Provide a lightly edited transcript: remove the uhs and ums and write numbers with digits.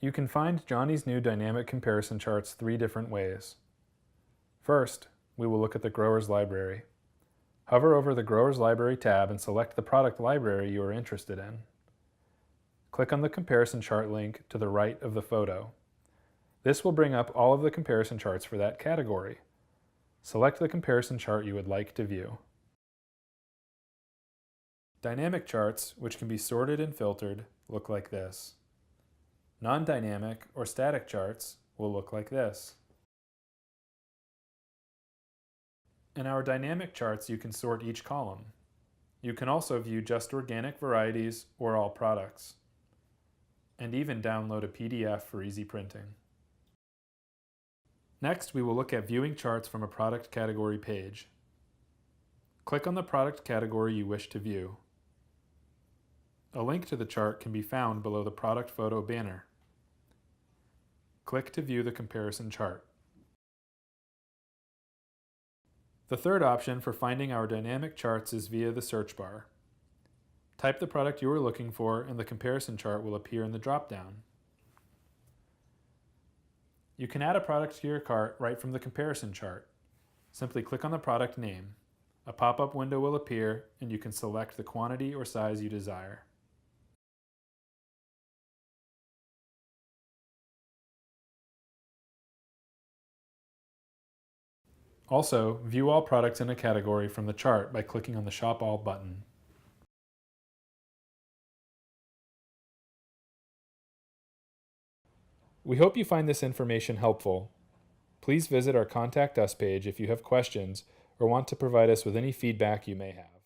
You can find Johnny's new dynamic comparison charts 3 different ways. First, we will look at the Growers Library. Hover over the Growers Library tab and select the product library you are interested in. Click on the comparison chart link to the right of the photo. This will bring up all of the comparison charts for that category. Select the comparison chart you would like to view. Dynamic charts, which can be sorted and filtered, look like this. Non-dynamic or static charts will look like this. In our dynamic charts, you can sort each column. You can also view just organic varieties or all products, and even download a PDF for easy printing. Next, we will look at viewing charts from a product category page. Click on the product category you wish to view. A link to the chart can be found below the product photo banner. Click to view the comparison chart. The third option for finding our dynamic charts is via the search bar. Type the product you are looking for and the comparison chart will appear in the drop-down. You can add a product to your cart right from the comparison chart. Simply click on the product name. A pop-up window will appear and you can select the quantity or size you desire. Also, view all products in a category from the chart by clicking on the Shop All button. We hope you find this information helpful. Please visit our Contact Us page if you have questions or want to provide us with any feedback you may have.